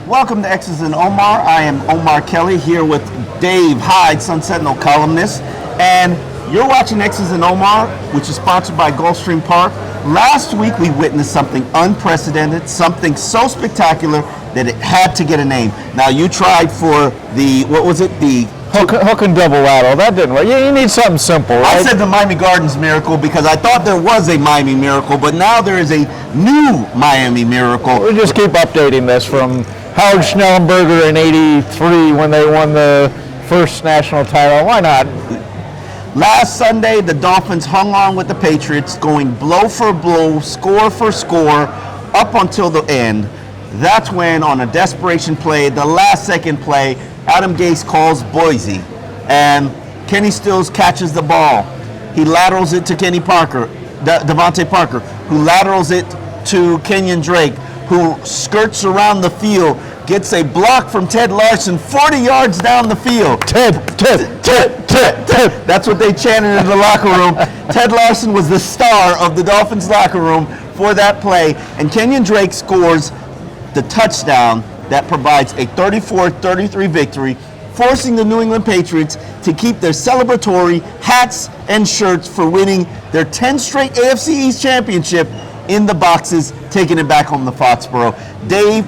Welcome to X's and Omar. I am Omar Kelly here with Dave Hyde, Sentinel columnist, and you're watching X's and Omar, which is sponsored by Gulfstream Park. Last week we witnessed something unprecedented, something so spectacular that it had to get a name. Now you tried for the, what was it, the Hook and double lateral. That didn't work. You need something simple, right? I said the Miami Gardens miracle because I thought there was a Miami miracle, but now there is a new Miami miracle. We just keep updating this from Howard Schnellenberger in '83 when they won the first national title. Why not? Last Sunday, the Dolphins hung on with the Patriots, going blow for blow, score for score, up until the end. That's when, on a desperation play, the last second play, Adam Gase calls Boise, and Kenny Stills catches the ball. He laterals it to Devontae Parker, who laterals it to Kenyan Drake, who skirts around the field, gets a block from Ted Larson 40 yards down the field. Ted. That's what they chanted in the locker room. Ted Larson was the star of the Dolphins locker room for that play, and Kenyan Drake scores the touchdown that provides a 34-33 victory, forcing the New England Patriots to keep their celebratory hats and shirts for winning their 10th straight AFC East championship in the boxes, taking it back home to Foxborough. Dave,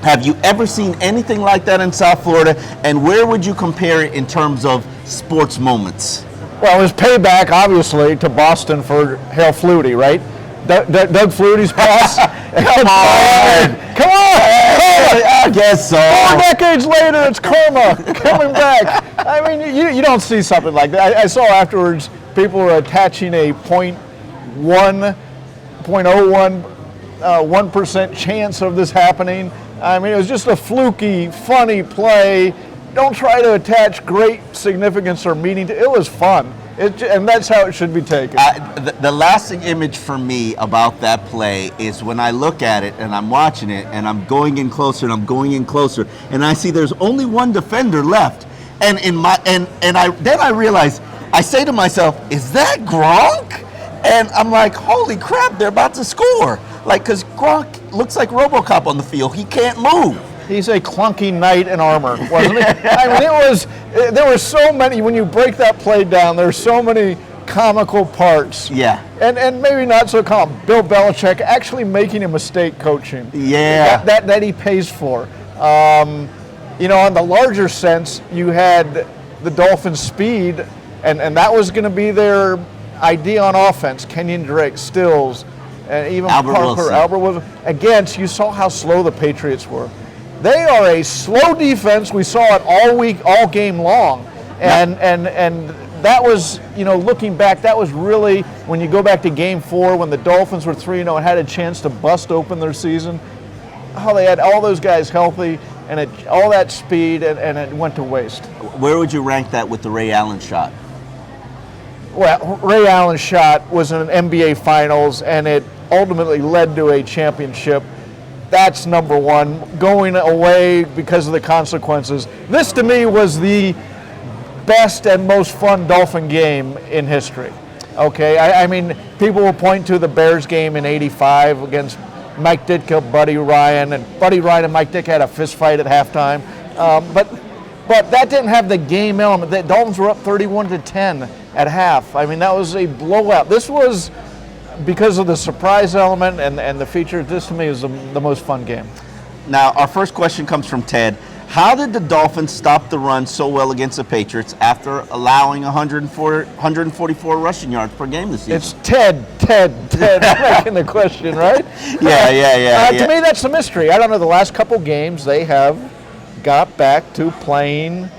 have you ever seen anything like that in South Florida, and where would you compare it in terms of sports moments? Well, it was payback, obviously, to Boston for Hale Flutie, right? Doug Flutie's boss. Come on! I guess so. 4 decades later, it's karma coming back. I mean, you don't see something like that. I saw afterwards people were attaching a 0.01% chance of this happening. I mean, it was just a fluky, funny play. Don't try to attach great significance or meaning to it. It was fun. And that's how it should be taken. The lasting image for me about that play is when I look at it and I'm watching it and I'm going in closer and I'm going in closer and I see there's only one defender left, and then I realize, I say to myself, is that Gronk? And I'm like, holy crap, they're about to score. Like, because Gronk looks like RoboCop on the field. He can't move. He's a clunky knight in armor, wasn't he? I mean, there were so many, when you break that play down, there's so many comical parts. Yeah. And maybe not so common. Bill Belichick actually making a mistake coaching. Yeah. That he pays for. On the larger sense, you had the Dolphins' speed, and that was going to be their idea on offense. Kenyan Drake, Stills, and even Parker. Albert Wilson. Against, you saw how slow the Patriots were. They are a slow defense. We saw it all week, all game long. And that was, looking back, that was really, when you go back to game 4, when the Dolphins were 3-0 and had a chance to bust open their season, how they had all those guys healthy and all that speed, and it went to waste. Where would you rank that with the Ray Allen shot? Well, Ray Allen's shot was in an NBA Finals, and it ultimately led to a championship. That's number one. Going away because of the consequences. This, to me, was the best and most fun Dolphin game in history. Okay, I mean, people will point to the Bears game in '85 against Mike Ditka, Buddy Ryan, and Buddy Ryan and Mike Ditka had a fist fight at halftime. But that didn't have the game element. The Dolphins were up 31-10 at half. I mean, that was a blowout. This was, because of the surprise element and the feature, this to me is the most fun game. Now, our first question comes from Ted. How did the Dolphins stop the run so well against the Patriots after allowing 144 rushing yards per game this season? It's Ted making the question, right? Yeah. To me, that's the mystery. I don't know, the last couple games they have got back to playing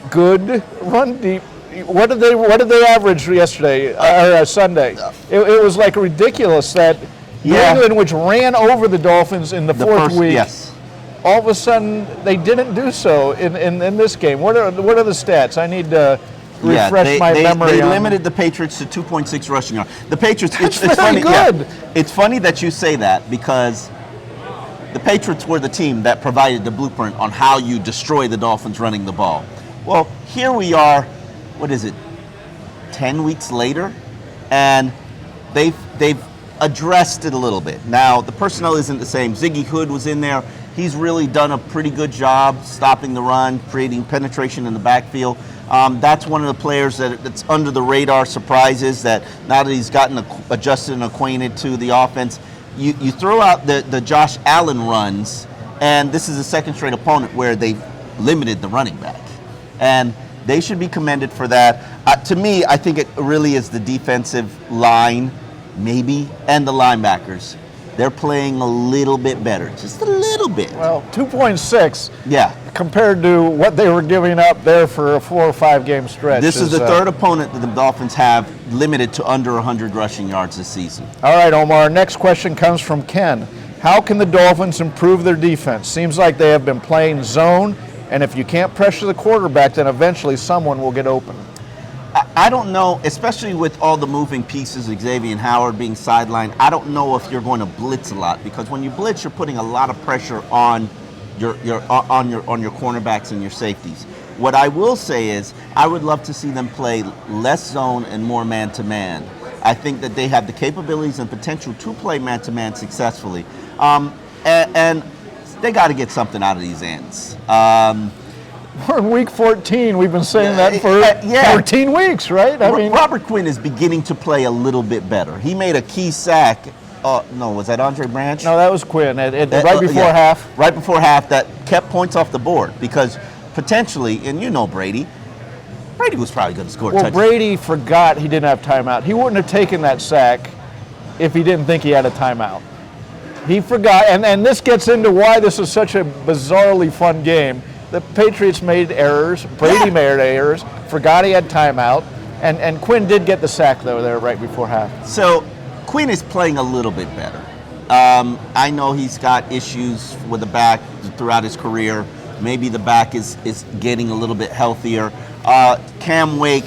good run deep. What did they average yesterday or Sunday? It was like ridiculous that New England, which ran over the Dolphins in the fourth week, yes, all of a sudden they didn't do so in this game. What are the stats? I need to refresh my memory. They limited the Patriots to 2.6 rushing yards. The Patriots. It's funny. Good. Yeah, it's funny that you say that because the Patriots were the team that provided the blueprint on how you destroy the Dolphins running the ball. Well, here we are. What is it? 10 weeks later, and they've addressed it a little bit. Now the personnel isn't the same. Ziggy Hood was in there. he's really done a pretty good job stopping the run, creating penetration in the backfield. That's one of the players that's under the radar surprises, that now that he's gotten adjusted and acquainted to the offense, you throw out the Josh Allen runs, and this is the second straight opponent where they've limited the running back. And they should be commended for that. To me, I think it really is the defensive line, maybe, and the linebackers. They're playing a little bit better, just a little bit. Well, 2.6. Yeah. Compared to what they were giving up there for a 4 or 5 game stretch. This is the third opponent that the Dolphins have limited to under 100 rushing yards this season. All right, Omar, next question comes from Ken. How can the Dolphins improve their defense? Seems like they have been playing zone, and if you can't pressure the quarterback, then eventually someone will get open. I don't know, especially with all the moving pieces, Xavier Howard being sidelined, I don't know if you're going to blitz a lot, because when you blitz, you're putting a lot of pressure on your cornerbacks and your safeties. What I will say is I would love to see them play less zone and more man-to-man. I think that they have the capabilities and potential to play man-to-man successfully. And they got to get something out of these ends. We're in week 14. We've been saying that for 14 weeks, right? I mean, Robert Quinn is beginning to play a little bit better. He made a key sack. No, was that Andre Branch? No, that was Quinn. Right before half. Right before half, that kept points off the board, because potentially, and you know Brady was probably going to score a touchdown. Brady forgot he didn't have timeout. He wouldn't have taken that sack if he didn't think he had a timeout. He forgot, and this gets into why this is such a bizarrely fun game. The Patriots made errors, Brady made errors, forgot he had timeout, and Quinn did get the sack, though, there right before half. So Quinn is playing a little bit better. I know he's got issues with the back throughout his career. Maybe the back is getting a little bit healthier. Cam Wake,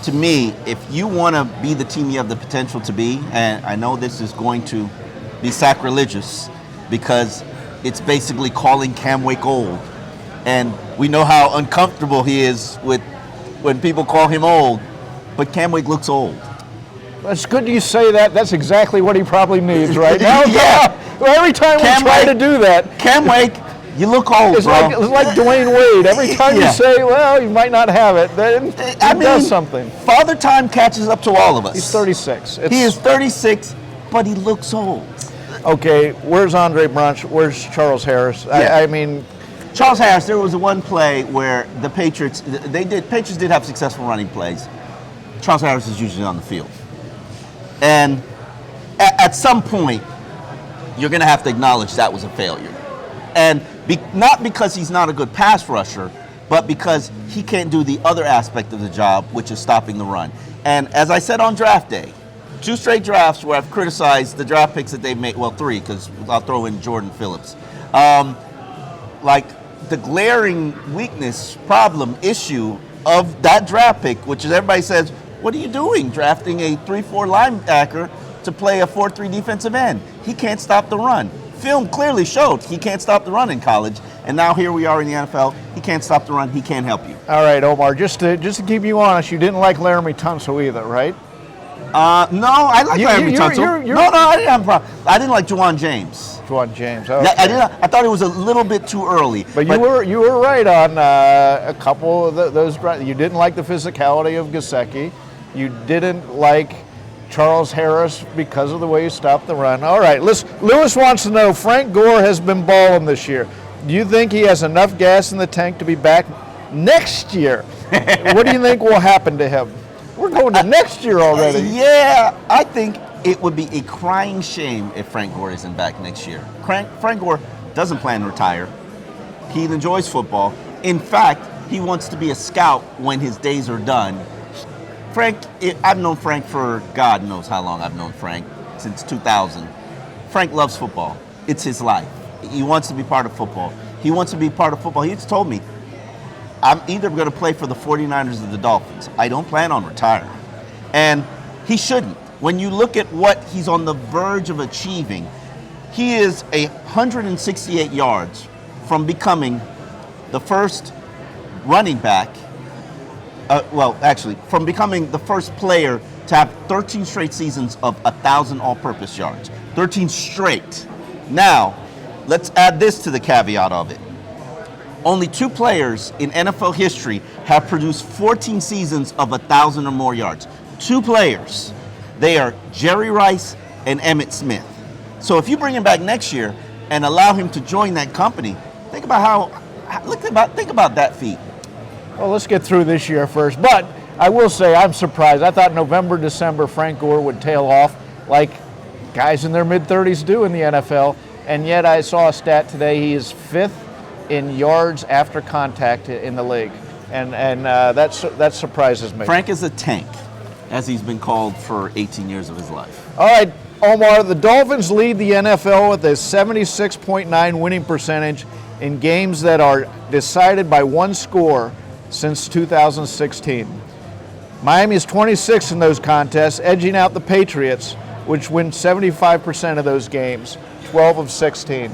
to me, if you want to be the team you have the potential to be, and I know this is going to be sacrilegious because it's basically calling Cam Wake old. And we know how uncomfortable he is with when people call him old, but Cam Wake looks old. It's good you say that. That's exactly what he probably needs right now. Yeah. Well, every time we try to do that, Cam Wake, you look old, it's bro. it's like Dwayne Wade. Every time you say, well, you might not have it, then it does something. Father Time catches up to all of us. He's 36. He is 36, but he looks old. Okay, where's Andre Branch? Where's Charles Harris? Yeah. I mean, Charles Harris, there was one play where the Patriots did have successful running plays. Charles Harris is usually on the field. And at some point, you're going to have to acknowledge that was a failure. And not because he's not a good pass rusher, but because he can't do the other aspect of the job, which is stopping the run. And as I said on draft day, 2 straight drafts where I've criticized the draft picks that they've made, well, 3, because I'll throw in Jordan Phillips. Like the glaring weakness, problem, issue of that draft pick, which is everybody says, what are you doing drafting a 3-4 linebacker to play a 4-3 defensive end? He can't stop the run. Film clearly showed he can't stop the run in college, and now here we are in the NFL. He can't stop the run. He can't help you. All right, Omar, just to keep you honest, you didn't like Laramie Tunsil either, right? No, I like Laramie Tunsil. No, I didn't have a problem. I didn't like Juwan James. Juwan James. Okay. I thought it was a little bit too early. But you were right on a couple of those. You didn't like the physicality of Gesicki. You didn't like Charles Harris because of the way you stopped the run. All right, Lewis wants to know, Frank Gore has been balling this year. Do you think he has enough gas in the tank to be back next year? What do you think will happen to him? We're going to next year already. Yeah, I think it would be a crying shame if Frank Gore isn't back next year. Frank Gore doesn't plan to retire. He enjoys football. In fact, he wants to be a scout when his days are done. I've known Frank for God knows how long. I've known Frank since 2000. Frank loves football. It's his life. He wants to be part of football. He's told me, I'm either going to play for the 49ers or the Dolphins. I don't plan on retiring. And he shouldn't. When you look at what he's on the verge of achieving, he is 168 yards from becoming the first running back, from becoming the first player to have 13 straight seasons of 1,000 all-purpose yards. 13 straight. Now, let's add this to the caveat of it. Only 2 players in NFL history have produced 14 seasons of 1,000 or more yards. 2 players. They are Jerry Rice and Emmitt Smith. So if you bring him back next year and allow him to join that company, think about that feat. Well, let's get through this year first. But I will say I'm surprised. I thought November, December, Frank Gore would tail off like guys in their mid-30s do in the NFL. And yet I saw a stat today. He is 5th in yards after contact in the league. And that surprises me. Frank is a tank, as he's been called for 18 years of his life. All right, Omar, the Dolphins lead the NFL with a 76.9 winning percentage in games that are decided by 1 score since 2016. Miami is 26 in those contests, edging out the Patriots, which win 75% of those games, 12 of 16.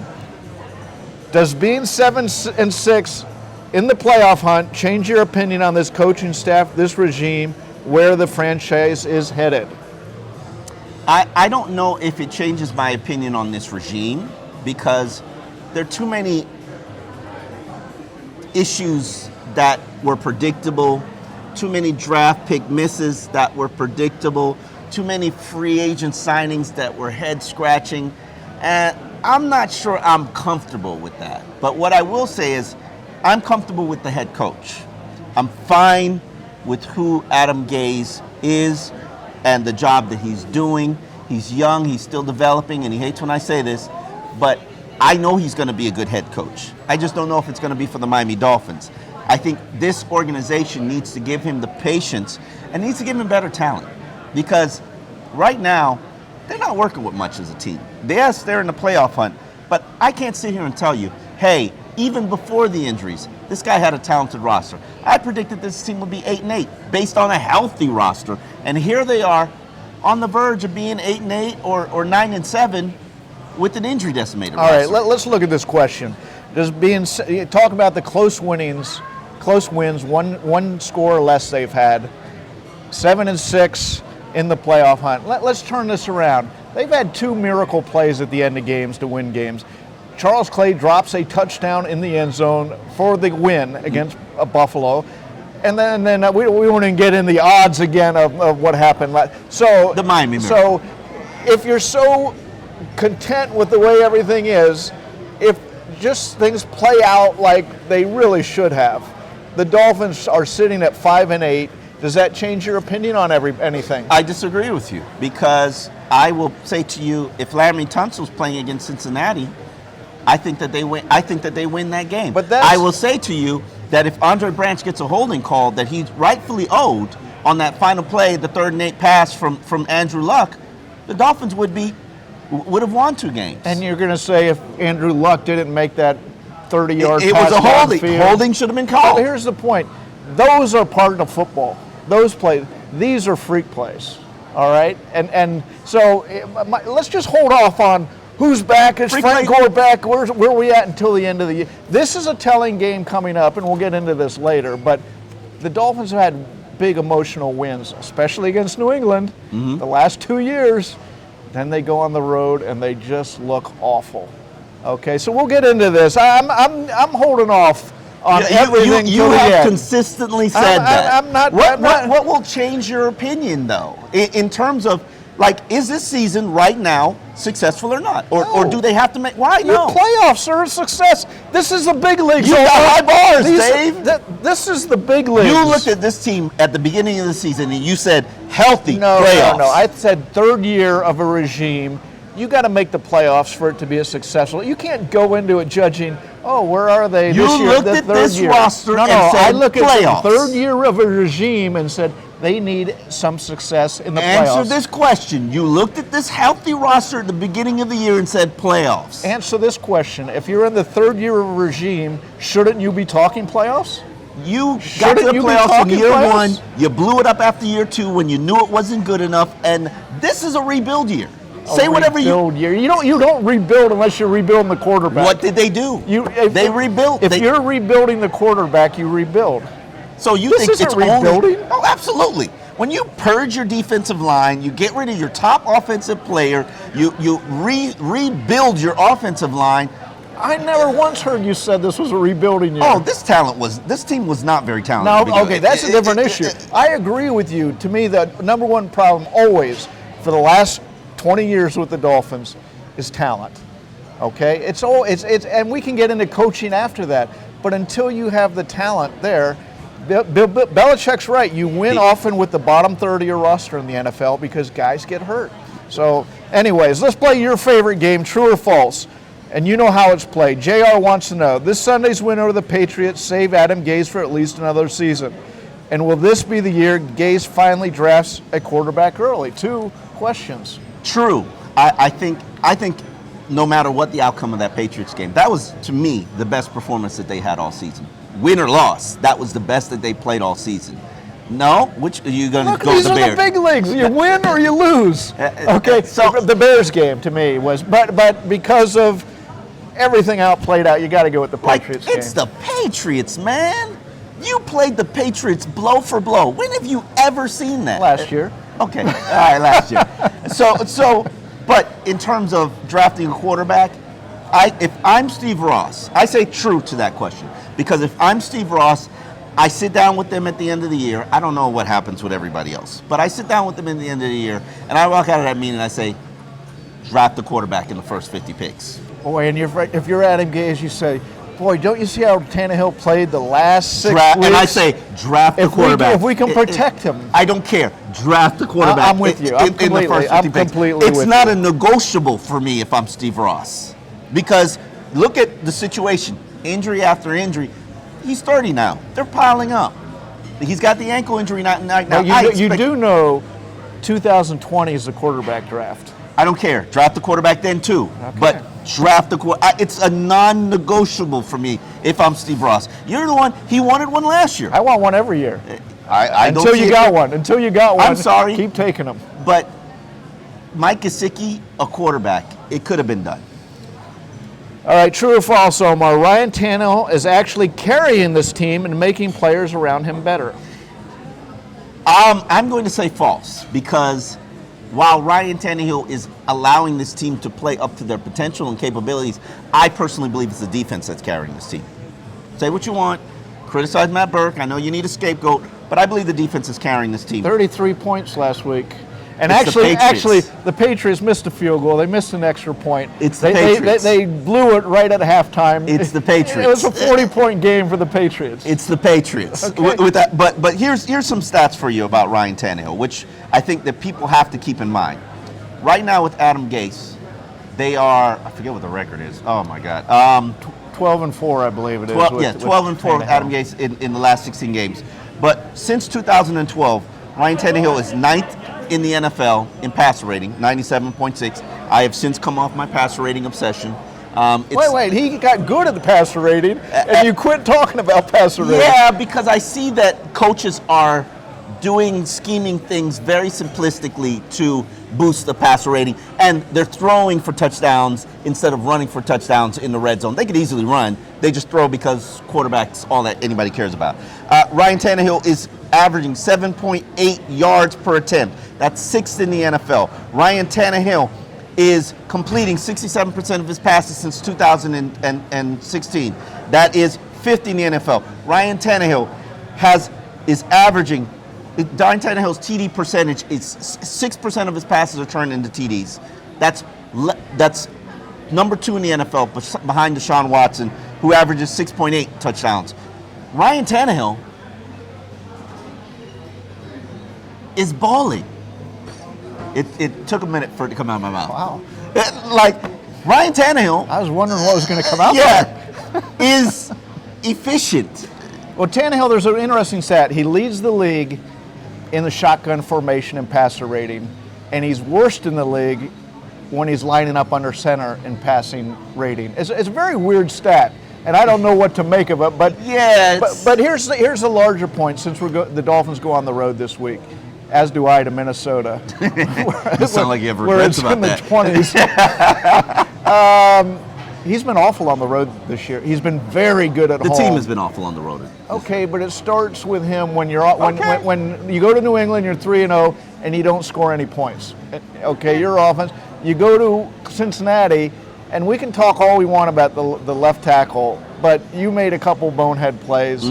Does being 7-6 in the playoff hunt change your opinion on this coaching staff, this regime, where the franchise is headed? I don't know if it changes my opinion on this regime because there are too many issues that were predictable, too many draft pick misses that were predictable, too many free agent signings that were head scratching, and I'm not sure I'm comfortable with that. But what I will say is I'm comfortable with the head coach. I'm fine with who Adam Gase is and the job that he's doing. He's young, he's still developing, and he hates when I say this, but I know he's going to be a good head coach. I just don't know if it's going to be for the Miami Dolphins. I think this organization needs to give him the patience and needs to give him better talent because right now, they're not working with much as a team. Yes, they're in the playoff hunt, but I can't sit here and tell you, hey, even before the injuries, this guy had a talented roster. I predicted this team would be 8-8 based on a healthy roster, and here they are on the verge of being 8-8 or 9-7 with an injury decimated roster. All right, let's look at this question. Talk about the close wins, one score or less they've had, 7-6 in the playoff hunt. Let's turn this around. They've had 2 miracle plays at the end of games to win games. Charles Clay drops a touchdown in the end zone for the win against Buffalo. And then we won't even get in the odds again of what happened. So the Miami miracle. So if you're so content with the way everything is, if just things play out like they really should have, the Dolphins are sitting at 5-8. Does that change your opinion on anything? I disagree with you because I will say to you, if Laremy Tunsil's playing against Cincinnati, I think that they win. I think that they win that game. But I will say to you that if Andre Branch gets a holding call that he's rightfully owed on that final play, the 3rd and 8 pass from Andrew Luck, the Dolphins would have won 2 games. And you're going to say if Andrew Luck didn't make that 30-yard pass, it was a holding. Downfield, Holding should have been called. Well, here's the point. Those are part of football. Those plays, these are freak plays, all right? And so let's just hold off on who's back. Is Frank Gore back? Where are we at until the end of the year? This is a telling game coming up, and we'll get into this later, but the Dolphins have had big emotional wins, especially against New England the last 2 years. Then they go on the road, and they just look awful. Okay, so we'll get into this. I'm holding off on everything. You have consistently said that. I'm not. What will change your opinion, though, in terms of, like, is this season right now successful or not? Or do they have to make, why no? Your playoffs are a success. This is the big leagues. You got high bars, Dave. This is the big leagues. You looked at this team at the beginning of the season and you said healthy playoffs. No. I said 3rd year of a regime. You got to make the playoffs for it to be a successful. You can't go into it judging, where are they you this year? You looked at this roster and said I look playoffs. At the 3rd year of a regime and said they need some success in the playoffs. Answer this question. You looked at this healthy roster at the beginning of the year and said playoffs. Answer this question. If you're in the 3rd year of a regime, shouldn't you be talking playoffs? You got to the playoffs in year 1. You blew it up after year 2 when you knew it wasn't good enough. And this is a rebuild year. Say whatever year. You don't rebuild unless you're rebuilding the quarterback. What did they do? They rebuilt. If you're rebuilding the quarterback, you rebuild. So you think it's rebuilding? Oh, absolutely. When you purge your defensive line, you get rid of your top offensive player, you rebuild your offensive line, I never once heard you said this was a rebuilding year. Oh, this team was not very talented. No, okay, that's a different issue. I agree with you. To me, the number one problem always for the last 20 years with the Dolphins is talent. Okay, and we can get into coaching after that, but until you have the talent there, Belichick's right. You win often with the bottom third of your roster in the NFL because guys get hurt. So, anyways, let's play your favorite game, true or false. And you know how it's played. JR wants to know, this Sunday's win over the Patriots save Adam Gase for at least another season. And will this be the year Gase finally drafts a quarterback early? 2 questions. True. I think no matter what the outcome of that Patriots game, that was, to me, the best performance that they had all season. Win or loss, that was the best that they played all season. No? Which are you going to go with the Bears? These are the big leagues. You win or you lose. Okay, so the Bears game to me was, but because of everything played out, you got to go with the Patriots game. It's the Patriots, man. You played the Patriots blow for blow. When have you ever seen that? Last year. Okay, all right, last year. But in terms of drafting a quarterback, if I'm Steve Ross, I say true to that question. Because if I'm Steve Ross, I sit down with them at the end of the year. I don't know what happens with everybody else, but I sit down with them at the end of the year, and I walk out of that meeting and I say, draft the quarterback in the first 50 picks. Boy, and if you're Adam Gase, you say, boy, don't you see how Tannehill played the last 6 weeks? And I say, draft the quarterback. If we can protect him. I don't care. Draft the quarterback. I'm with you. I'm completely It's not a negotiable for me if I'm Steve Ross. Because look at the situation. Injury after injury. He's 30 now. They're piling up. He's got the ankle injury now. You do know 2020 is the quarterback draft. I don't care. Draft the quarterback then too. Okay. But draft the quarterback. It's a non-negotiable for me if I'm Steve Ross. You're the one. He wanted one last year. I want one every year. Until you got one. I'm sorry. Keep taking them. But Mike Gesicki, a quarterback, it could have been done. All right, true or false, Omar? Ryan Tannehill is actually carrying this team and making players around him better. I'm going to say false because while Ryan Tannehill is allowing this team to play up to their potential and capabilities, I personally believe it's the defense that's carrying this team. Say what you want, criticize Matt Burke. I know you need a scapegoat, but I believe the defense is carrying this team. 33 points last week. And It's actually, the Patriots missed a field goal. They missed an extra point. It's the Patriots. They blew it right at halftime. It's the Patriots. It was a 40-point game for the Patriots. It's the Patriots. Okay. With that, but here's some stats for you about Ryan Tannehill, which I think that people have to keep in mind. Right now with Adam Gase, they are, I forget what the record is. Oh my God. 12-4, I believe it is. 12-4 Adam Gase in the last 16 games. But since 2012, Ryan Tannehill is 9th in the NFL in passer rating, 97.6. I have since come off my passer rating obsession. Wait, he got good at the passer rating, and you quit talking about passer rating. Yeah, because I see that coaches are scheming things very simplistically to boost the passer rating, and they're throwing for touchdowns instead of running for touchdowns in the red zone. They could easily run. They just throw because quarterback's all that anybody cares about. Ryan Tannehill is averaging 7.8 yards per attempt. That's 6th in the NFL. Ryan Tannehill is completing 67% of his passes since 2016. That is 5th in the NFL. Ryan Tannehill is averaging, Ryan Tannehill's TD percentage is 6% of his passes are turned into TDs. That's number 2 in the NFL behind Deshaun Watson, who averages 6.8 touchdowns. Ryan Tannehill is balling. It took a minute for it to come out of my mouth. Wow. Like, Ryan Tannehill. I was wondering what was going to come out. Is efficient. Well, Tannehill, there's an interesting stat. He leads the league in the shotgun formation and passer rating, and he's worst in the league when he's lining up under center in passing rating. It's a very weird stat, and I don't know what to make of it. But but here's the larger point. Since the Dolphins go on the road this week, as do I, to Minnesota. You sound like you have regrets about that. Where it's in the 20s. He's been awful on the road this year. He's been very good at home. The team has been awful on the road. Okay, but it starts with him when when you go to New England, you're 3-0, and you don't score any points. Okay, your offense. You go to Cincinnati, And we can talk all we want about the left tackle, but you made a couple bonehead plays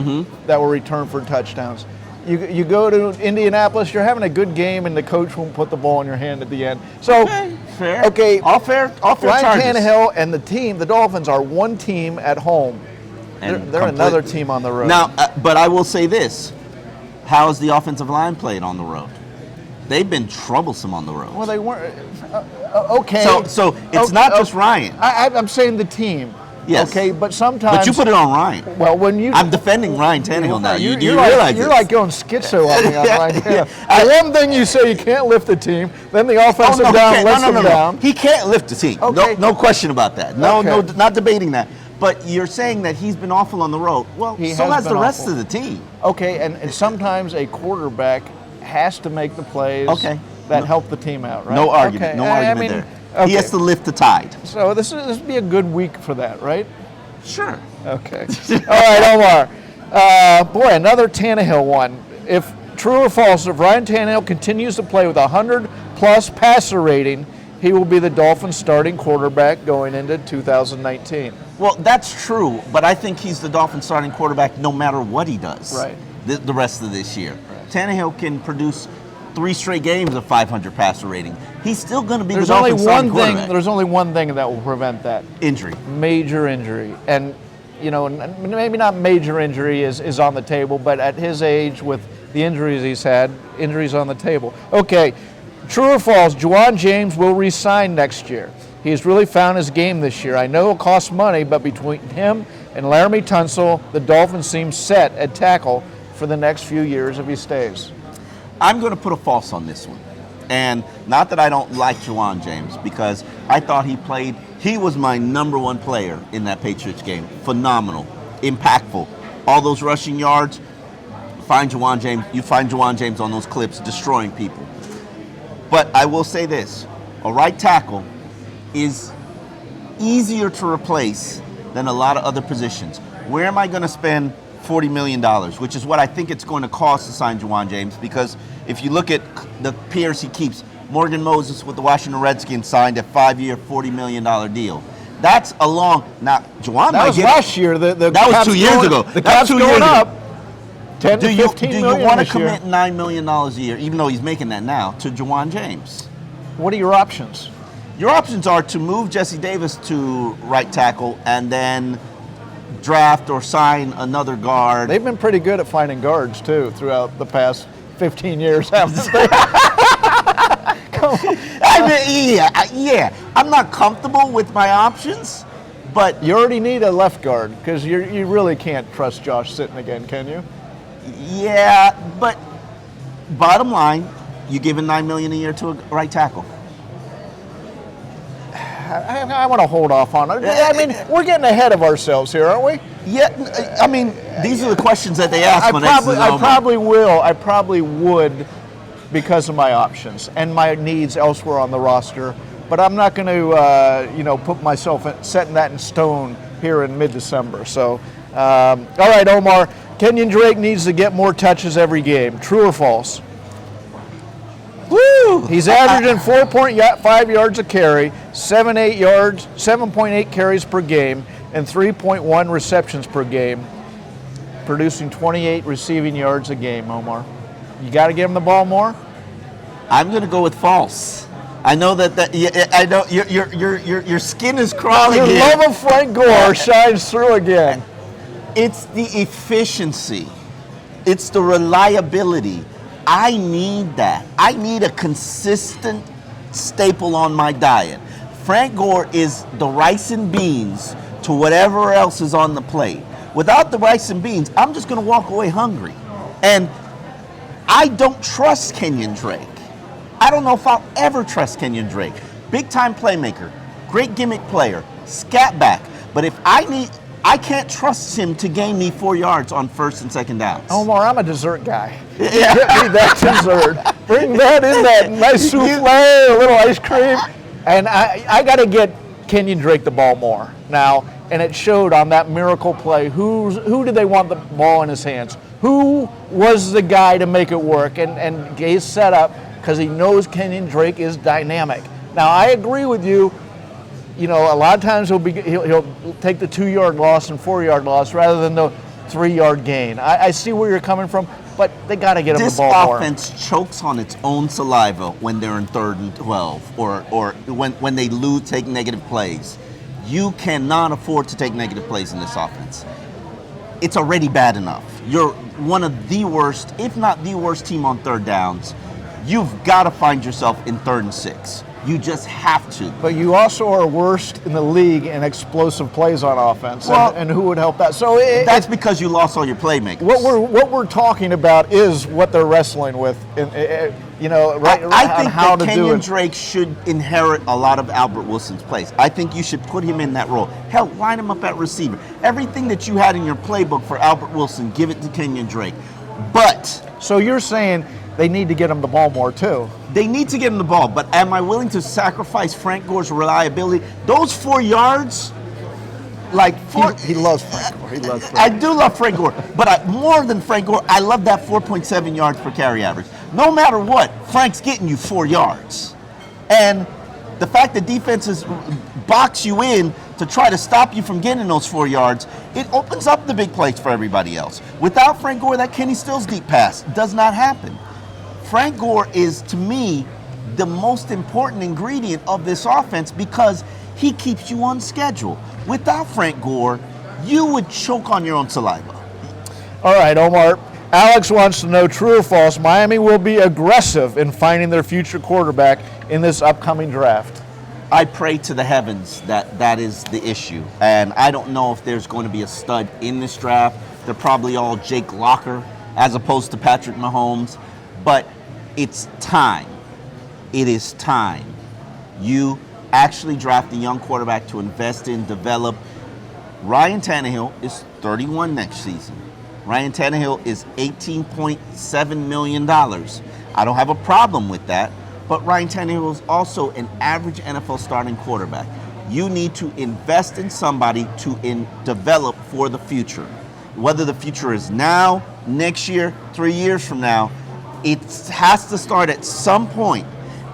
that were returned for touchdowns. You go to Indianapolis, you're having a good game, and the coach won't put the ball in your hand at the end. So, fair. Okay, all fair Ryan charges. Tannehill and the team, the Dolphins, are one team at home. And they're another team on the road. Now, but I will say this: how's the offensive line played on the road? They've been troublesome on the road. Well, they weren't. Okay. So it's not just Ryan. I'm saying the team. Yes. Okay, but sometimes. But you put it on Ryan. Well, when you. I'm defending Ryan Tannehill now. Do you like, realize you're this? like going schizo on me on Ryan Tannehill. One thing you say, you can't lift the team. Then the offensive down lets them down. He can't lift the team. Okay. No question about that. No, Okay. not debating that. But you're saying that he's been awful on the road. Well, so has the rest of the team. Okay, and sometimes a quarterback has to make the plays that help the team out, right? No argument. Okay. No argument there. Okay. He has to lift the tide. So this would be a good week for that, right? Sure. Okay. All right, Omar. Boy, another Tannehill one. If true or false, if Ryan Tannehill continues to play with a 100-plus passer rating, he will be the Dolphins' starting quarterback going into 2019. Well, that's true, but I think he's the Dolphins' starting quarterback no matter what he does. Right. The rest of this year. Right. Tannehill can produce 3 straight games of 500 passer rating. He's still going to be the Dolphins' starting quarterback. There's only one thing that will prevent that. Injury. Major injury. And, maybe not major injury is on the table, but at his age, with the injuries he's had, injuries on the table. Okay, true or false, Juwan James will re-sign next year. He's really found his game this year. I know it costs money, but between him and Laramie Tunsil, the Dolphins seem set at tackle for the next few years if he stays. I'm going to put a false on this one. And not that I don't like Juwan James, because I thought he was my number one player in that Patriots game. Phenomenal, impactful. All those rushing yards, you find Juwan James on those clips destroying people. But I will say this, a right tackle is easier to replace than a lot of other positions. Where am I going to spend $40 million, which is what I think it's going to cost to sign Juwan James, because if you look at the peers he keeps, Morgan Moses with the Washington Redskins signed a 5-year, $40 million deal. That's a long. Now, Juwan. That was last year. That was 2 years ago. The cap's going up. 10 to 15 million. Do you want to commit $9 million a year, even though he's making that now, to Juwan James? What are your options? Your options are to move Jesse Davis to right tackle and then draft or sign another guard. They've been pretty good at finding guards too throughout the past 15 years, haven't they? Come on. I mean, yeah. I'm not comfortable with my options, but you already need a left guard because you really can't trust Josh Sitton again, can you? Yeah, but bottom line, you giving $9 million a year to a right tackle. I want to hold off on it. I mean, we're getting ahead of ourselves here, aren't we? Yeah, I mean, these are the questions that they ask when I probably would because of my options and my needs elsewhere on the roster. But I'm not going to, put myself setting that in stone here in mid-December. So, all right, Omar, Kenyan Drake needs to get more touches every game. True or false? Woo! He's averaging 4.5 yards a carry, 7.8 carries per game, and 3.1 receptions per game, producing 28 receiving yards a game, Omar. You got to give him the ball more? I'm going to go with false. I know I know your skin is crawling. Your love of Frank Gore shines through again. It's the efficiency. It's the reliability. I need that. I need a consistent staple on my diet. Frank Gore is the rice and beans to whatever else is on the plate. Without the rice and beans, I'm just going to walk away hungry. And I don't trust Kenyan Drake. I don't know if I'll ever trust Kenyan Drake. Big time playmaker, great gimmick player, scat back. But if I can't trust him to gain me 4 yards on first and second downs. Omar, I'm a dessert guy. Yeah. Get me that dessert. Bring that in, that nice souffle, a little ice cream. And I got to get Kenyan Drake the ball more now. And it showed on that miracle play. Who did they want the ball in his hands? Who was the guy to make it work? And Gay's set up because he knows Kenyan Drake is dynamic. Now, I agree with you. a lot of times he'll take the 2-yard loss and 4-yard loss rather than the 3-yard gain. I see where you're coming from, but they got to get him the ball more. This offense chokes on its own saliva when they're in 3rd and 12 or when they take negative plays. You cannot afford to take negative plays in this offense. It's already bad enough. You're one of the worst, if not the worst team on 3rd downs. You've got to find yourself in 3rd and 6. You just have to. But you also are worst in the league in explosive plays on offense, and who would help that? So that's because you lost all your playmakers. What we're talking about is what they're wrestling with. I think that Kenyan Drake should inherit a lot of Albert Wilson's plays. I think you should put him in that role. Hell, line him up at receiver. Everything that you had in your playbook for Albert Wilson, give it to Kenyan Drake. But so you're saying they need to get him the ball more too. They need to get him the ball, but am I willing to sacrifice Frank Gore's reliability? Those 4 yards, he loves Frank Gore. He loves Frank. I do love Frank Gore, but more than Frank Gore, I love that 4.7 yards per carry average. No matter what, Frank's getting you 4 yards. And the fact that defenses box you in to try to stop you from getting those 4 yards, it opens up the big plays for everybody else. Without Frank Gore, that Kenny Stills deep pass does not happen. Frank Gore is, to me, the most important ingredient of this offense because he keeps you on schedule. Without Frank Gore, you would choke on your own saliva. All right, Omar. Alex wants to know, true or false, Miami will be aggressive in finding their future quarterback in this upcoming draft. I pray to the heavens that is the issue. And I don't know if there's going to be a stud in this draft. They're probably all Jake Locker as opposed to Patrick Mahomes. But it's time. It is time. You actually draft a young quarterback to invest in, develop. Ryan Tannehill is 31 next season. Ryan Tannehill is $18.7 million. I don't have a problem with that, but Ryan Tannehill is also an average NFL starting quarterback. You need to invest in somebody to develop for the future. Whether the future is now, next year, 3 years from now, it has to start at some point.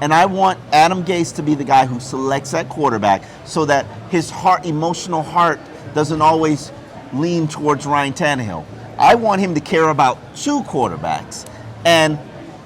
And I want Adam Gase to be the guy who selects that quarterback so that his emotional heart doesn't always lean towards Ryan Tannehill. I want him to care about 2 quarterbacks and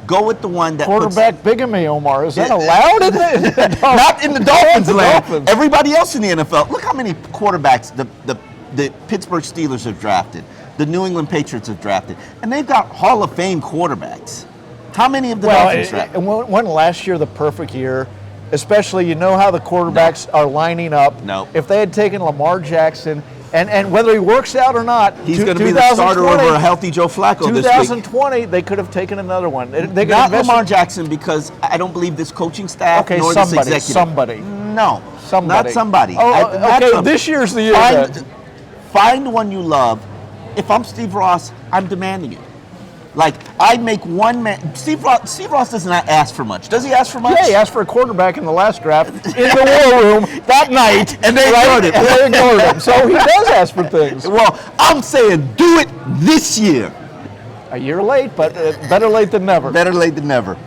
go with the one that quarterback bigamy, Omar. Is that allowed in the not in the Dolphins land. Everybody else in the NFL. Look how many quarterbacks the Pittsburgh Steelers have drafted, the New England Patriots have drafted, and they've got Hall of Fame quarterbacks. How many of the Dolphins drafted? And wasn't last year the perfect year? Especially, how the quarterbacks are lining up. No. If they had taken Lamar Jackson, and whether he works out or not, he's going to be the starter over a healthy Joe Flacco this week. 2020, they could have taken another one. Not Lamar Jackson, because I don't believe this coaching staff nor this executive. Somebody. No, not somebody. Okay, this year's the year. Find one you love. If I'm Steve Ross, I'm demanding it. I'd make one man. Steve Ross does not ask for much. Does he ask for much? Yeah, he asked for a quarterback in the last draft in the war room that night, and they ignored it. They ignored him. So he does ask for things. Well, I'm saying do it this year. A year late, but better late than never. Better late than never.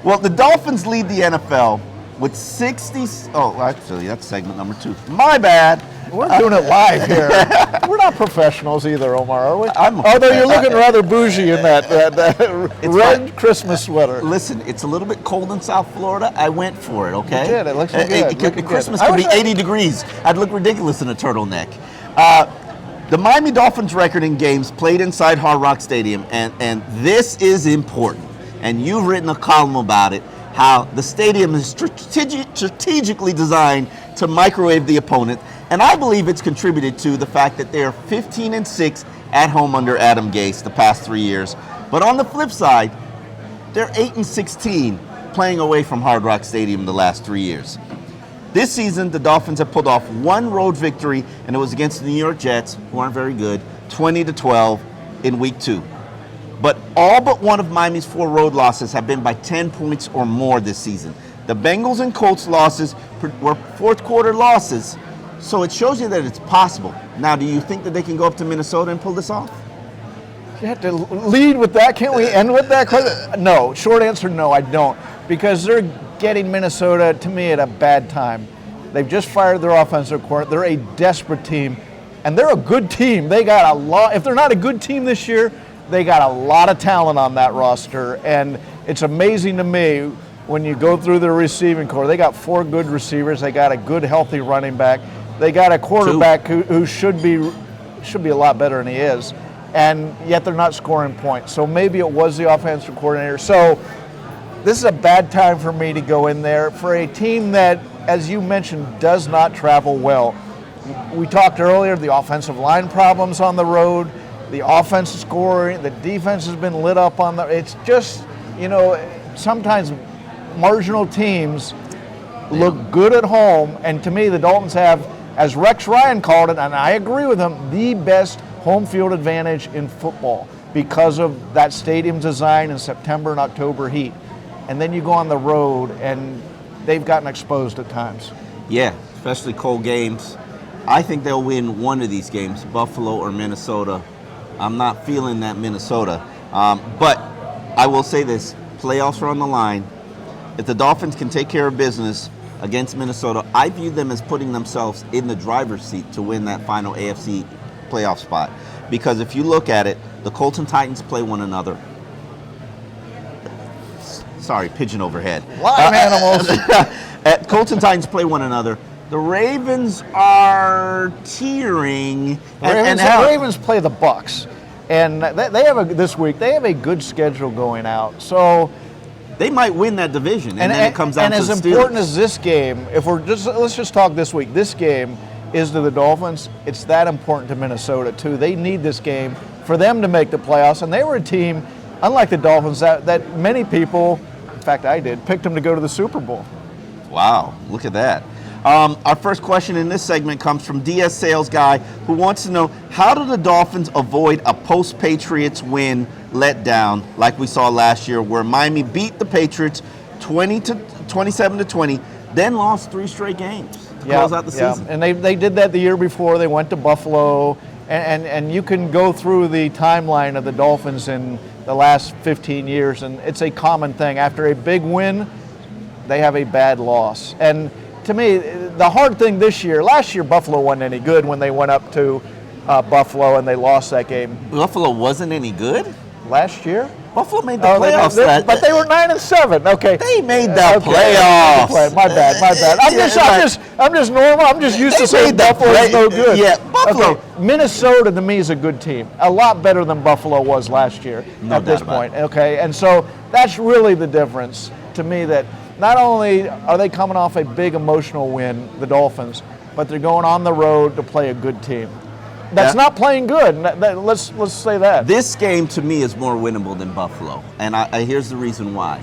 Well, the Dolphins lead the NFL with 60. Oh, actually, that's segment number 2. My bad. We're doing it live here. We're not professionals either, Omar, are we? Although you're looking rather bougie in that red fine. Christmas sweater. Listen, it's a little bit cold in South Florida. I went for it, okay? You did. It looks good. Christmas could be 80 degrees. I'd look ridiculous in a turtleneck. The Miami Dolphins record in games played inside Hard Rock Stadium, and this is important. And you've written a column about it, how the stadium is strategically designed to microwave the opponent. And I believe it's contributed to the fact that they're 15-6 at home under Adam Gase the past 3 years. But on the flip side, they're 8-16 playing away from Hard Rock Stadium the last 3 years. This season, the Dolphins have pulled off one road victory, and it was against the New York Jets, who aren't very good, 20-12 in Week 2. But all but one of Miami's 4 road losses have been by 10 points or more this season. The Bengals and Colts losses were fourth quarter losses, so it shows you that it's possible. Now, do you think that they can go up to Minnesota and pull this off? You have to lead with that. Can't we end with that? No. Short answer, no, I don't. Because they're getting Minnesota, to me, at a bad time. They've just fired their offensive coordinator. They're a desperate team, and they're a good team. They got a lot. If they're not a good team this year, they got a lot of talent on that roster, and it's amazing to me when you go through their receiving core. They got 4 good receivers. They got a good, healthy running back. They got a quarterback who should be a lot better than he is, and yet they're not scoring points. So maybe it was the offensive coordinator. So this is a bad time for me to go in there for a team that, as you mentioned, does not travel well. We talked earlier, the offensive line problems on the road, the offense is scoring, the defense has been lit up on it's just, sometimes marginal teams look good at home, and to me the Dolphins have, as Rex Ryan called it, and I agree with him, the best home field advantage in football because of that stadium design in September and October heat. And then you go on the road and they've gotten exposed at times. Yeah, especially cold games. I think they'll win one of these games, Buffalo or Minnesota. I'm not feeling that Minnesota. But I will say this, playoffs are on the line. If the Dolphins can take care of business against Minnesota, I view them as putting themselves in the driver's seat to win that final AFC playoff spot. Because if you look at it, the Colts and Titans play one another. Sorry, pigeon overhead. Live animals. Colts and Titans play one another. The Ravens are teetering. The Ravens play the Bucs, and they have this week. They have a good schedule going out, so they might win that division. And then it comes down to the Steelers. And as important as this game, let's just talk this week. This game is to the Dolphins. It's that important to Minnesota too. They need this game for them to make the playoffs, and they were a team, unlike the Dolphins, that many people, in fact I did, picked them to go to the Super Bowl. Wow, look at that. Our first question in this segment comes from DS Sales Guy, who wants to know, how do the Dolphins avoid a post-Patriots win letdown like we saw last year, where Miami beat the Patriots 27-20, then lost 3 straight games to close out the season? And they did that the year before. They went to Buffalo, and you can go through the timeline of the Dolphins in the last 15 years, and it's a common thing. After a big win, they have a bad loss. And to me, the hard thing last year Buffalo wasn't any good when they went up to Buffalo and they lost that game. Buffalo wasn't any good? Last year? Buffalo made the playoffs. But they were 9-7. Okay. They made the playoffs. My bad. I'm just normal. I'm just used to saying Buffalo's no good. Yeah, Buffalo. Okay. Minnesota to me is a good team. A lot better than Buffalo was last year at this point. Okay. And so that's really the difference to me, that not only are they coming off a big emotional win, the Dolphins, but they're going on the road to play a good team. That's not playing good. Let's say that. This game, to me, is more winnable than Buffalo. And here's the reason why.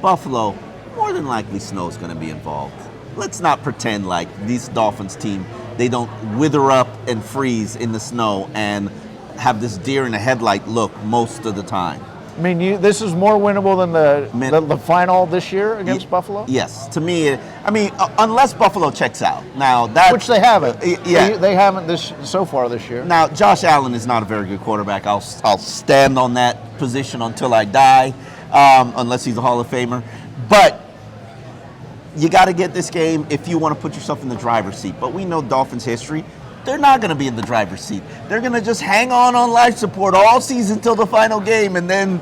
Buffalo, more than likely snow's going to be involved. Let's not pretend like these Dolphins team, they don't wither up and freeze in the snow and have this deer in the headlight look most of the time. I mean, this is more winnable than the final this year against Buffalo? Yes. To me, unless Buffalo checks out. Now which they haven't. Yeah. They haven't so far this year. Now, Josh Allen is not a very good quarterback. I'll stand on that position until I die, unless he's a Hall of Famer. But you got to get this game if you want to put yourself in the driver's seat. But we know Dolphins history. They're not going to be in the driver's seat. They're going to just hang on life support all season till the final game, and then,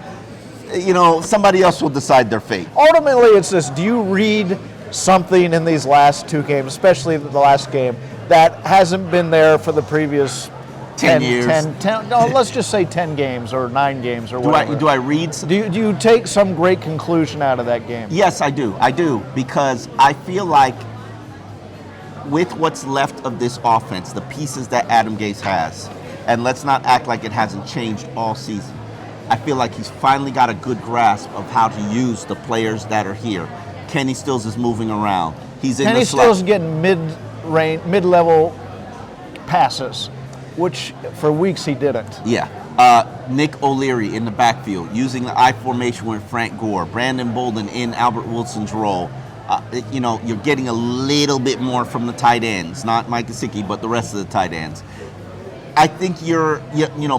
somebody else will decide their fate. Ultimately, it's this: do you read something in these last 2 games, especially the last game, that hasn't been there for the previous 10 years? Let's just say 10 games or 9 games or whatever. Do I read? Do you take some great conclusion out of that game? Yes, I do. I do, because I feel like with what's left of this offense, the pieces that Adam Gase has, and let's not act like it hasn't changed all season, I feel like he's finally got a good grasp of how to use the players that are here. Kenny Stills is moving around. Kenny Stills is getting mid-level passes, which for weeks he didn't. Yeah. Nick O'Leary in the backfield, using the I formation with Frank Gore. Brandon Bolden in Albert Wilson's role. You're getting a little bit more from the tight ends, not Mike Gesicki, but the rest of the tight ends. I think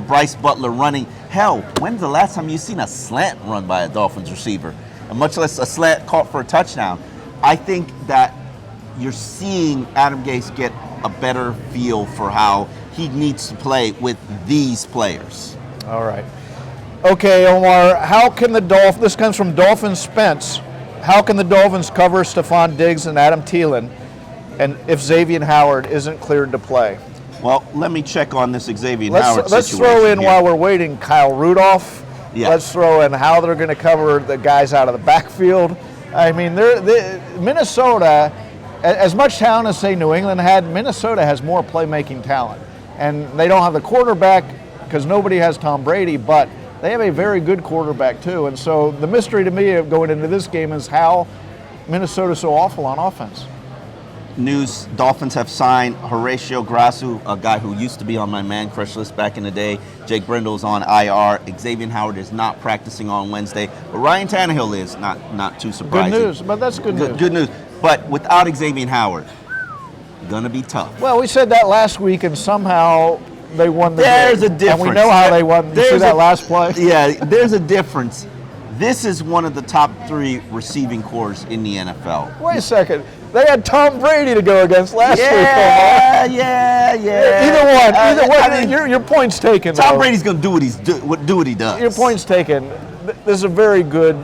Bryce Butler running. Hell, when's the last time you've seen a slant run by a Dolphins receiver? And much less a slant caught for a touchdown. I think that you're seeing Adam Gase get a better feel for how he needs to play with these players. All right. Okay, Omar, how can the Dolphins, this comes from Dolphin Spence, how can the Dolphins cover Stephon Diggs and Adam Thielen and if Xavier Howard isn't cleared to play? Well, let me check on this Xavier Howard situation. Let's throw in, here. while we're waiting, Kyle Rudolph. Yeah. Let's throw in how they're going to cover the guys out of the backfield. I mean, Minnesota, as much talent as, say, New England had, Minnesota has more playmaking talent. And they don't have the quarterback because nobody has Tom Brady, but they have a very good quarterback too. And so the mystery to me of going into this game is how Minnesota's so awful on offense. News, Dolphins have signed Horatio Grasu, a guy who used to be on my man crush list back in the day. Jake Brindle's on IR. Xavier Howard is not practicing on Wednesday, but Ryan Tannehill is, not too surprising. Good news, but that's good news. Good news. But without Xavier Howard, gonna be tough. Well, we said that last week, and somehow they won the There's game. a difference. And we know how they won. You see that last play? Yeah, there's a difference. This is one of the top 3 receiving corps in the NFL. Wait a second. They had Tom Brady to go against last week. Yeah. Either one. I mean, your point's taken. Tom though. Brady's gonna do what he does. Your point's taken. This is a very good,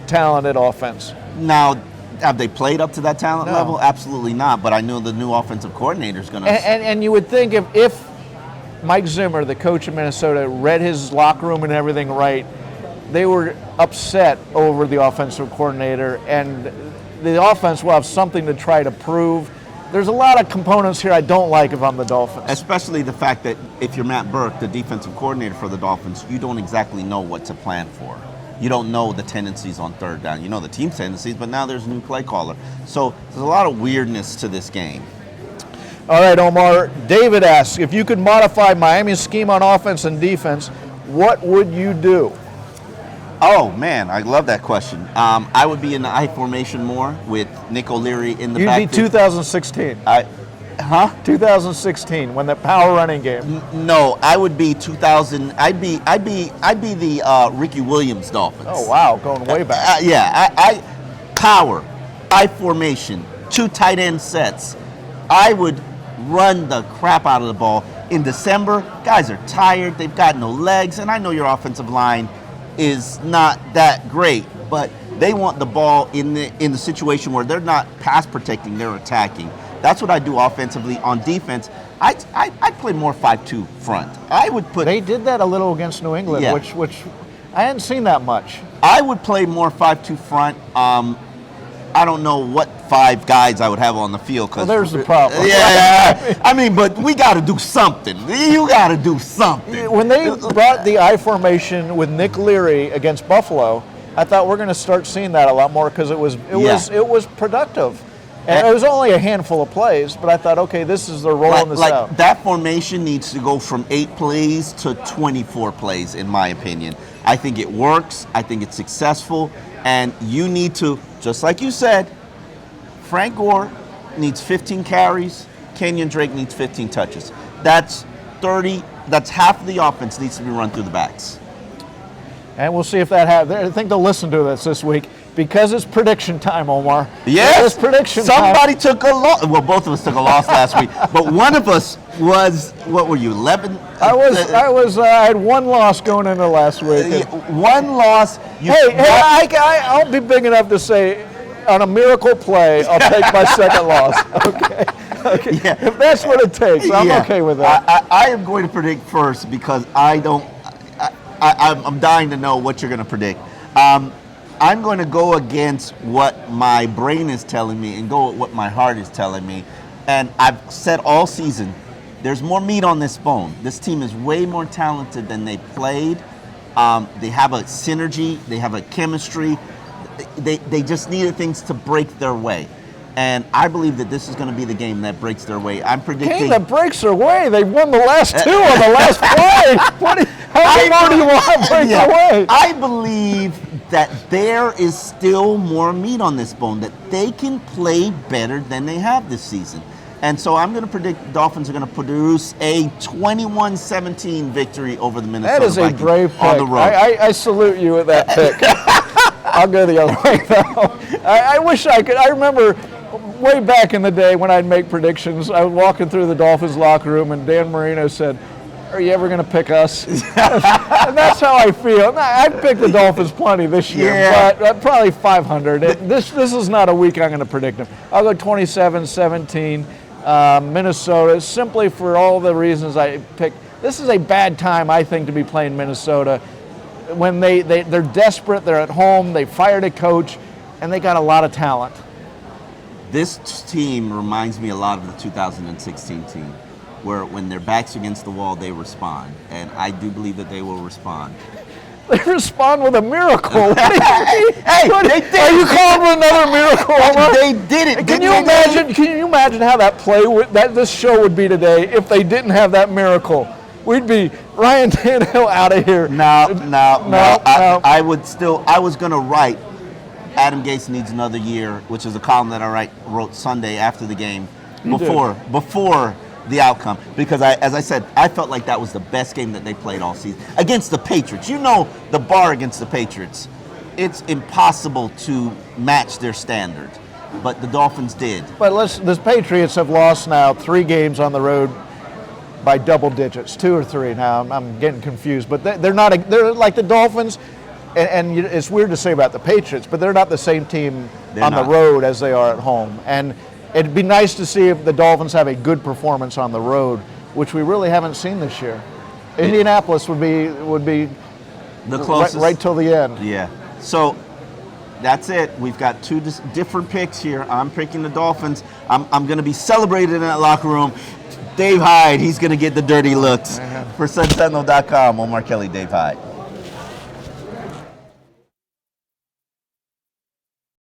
talented offense. Now, have they played up to that talent No. level? Absolutely not. But I know the new offensive coordinator is gonna. And you would think if Mike Zimmer, the coach of Minnesota, read his locker room and everything right, they were upset over the offensive coordinator, and the offense will have something to try to prove. There's a lot of components here I don't like if I'm the Dolphins. Especially the fact that if you're Matt Burke, the defensive coordinator for the Dolphins, you don't exactly know what to plan for. You don't know the tendencies on third down. You know the team's tendencies, but now there's a new play caller. So there's a lot of weirdness to this game. All right, Omar. David asks, if you could modify Miami's scheme on offense and defense, what would you do? Oh, man, I love that question. I would be in the I formation more with Nick O'Leary in the You'd backfield. be 2016. 2016, when the power running game. No, I would be 2000. I'd be the Ricky Williams Dolphins. Oh wow, going way back. I power, I formation, 2 tight end sets. I would run the crap out of the ball. In December, guys are tired. They've got no legs, and I know your offensive line is not that great, but they want the ball in the situation where they're not pass protecting, they're attacking. That's what I do offensively. On defense, I play more 5-2 front. I would put. They did that a little against New England, Yeah. which I hadn't seen that much. I would play more 5-2 front. I don't know what 5 guys I would have on the field. Well, there's the problem. Yeah, I mean, but we got to do something. You got to do something. When they brought the I formation with Nick Leary against Buffalo, I thought we're going to start seeing that a lot more because it was productive. And it was only a handful of plays, but I thought, okay, this is the rolling this out. That formation needs to go from 8 plays to 24 plays, in my opinion. I think it works. I think it's successful. And you need to, just like you said, Frank Gore needs 15 carries. Kenyan Drake needs 15 touches. That's 30. That's half of the offense needs to be run through the backs. And we'll see if that happens. I think they'll listen to this week because it's prediction time, Omar. Yes, it's prediction somebody time. took a loss. Well, both of us took a loss last week, but one of us was, what were you, 11? I had one loss going into last week. One loss. I'll be big enough to say, on a miracle play, I'll take my second loss. Okay. Yeah. If that's what it takes, I'm okay with that. I am going to predict first because I'm dying to know what you're going to predict. I'm going to go against what my brain is telling me and go with what my heart is telling me. And I've said all season, there's more meat on this bone. This team is way more talented than they played. They have a synergy. They have a chemistry. They just needed things to break their way. And I believe that this is going to be the game that breaks their way. I'm predicting. Game that breaks their way. They won the last 2 on the last play. How more do you want to break their way? I believe that there is still more meat on this bone, that they can play better than they have this season. And so I'm going to predict the Dolphins are going to produce a 21-17 victory over the Minnesota Vikings. That is a brave pick. On the road. I salute you with that pick. I'll go the other way, though. I wish I could. I remember way back in the day when I'd make predictions, I was walking through the Dolphins locker room and Dan Marino said, "Are you ever going to pick us?" And that's how I feel. I've picked the Dolphins plenty this year, but probably 500. This is not a week I'm going to predict them. I'll go 27-17, Minnesota, simply for all the reasons I picked. This is a bad time, I think, to be playing Minnesota. When they're desperate, they're at home, they fired a coach, and they got a lot of talent. This team reminds me a lot of the 2016 team, where when their back's against the wall, they respond. And I do believe that they will respond. They respond with a miracle. Hey, they did. Are you calling for another miracle, Omar? They did it. Can you imagine? Can you imagine how this show would be today if they didn't have that miracle? We'd be Ryan Tannehill out of here. No. I was going to write Adam Gase needs another year, which is a column that I wrote Sunday after the game, before the outcome, because as I said, I felt like that was the best game that they played all season against the Patriots. You know, the bar against the Patriots, it's impossible to match their standard, but the Dolphins did. But the Patriots have lost now 3 games on the road by double digits, 2 or 3 now. I'm getting confused, but they're like the Dolphins, and it's weird to say about the Patriots, but they're not the same team on the road as they are at home. And it'd be nice to see if the Dolphins have a good performance on the road, which we really haven't seen this year. Indianapolis would be the closest right till the end. Yeah. So that's it. We've got 2 different picks here. I'm picking the Dolphins. I'm going to be celebrated in that locker room. Dave Hyde, he's going to get the dirty looks. For Sentinel.com, Omar Kelly, Dave Hyde.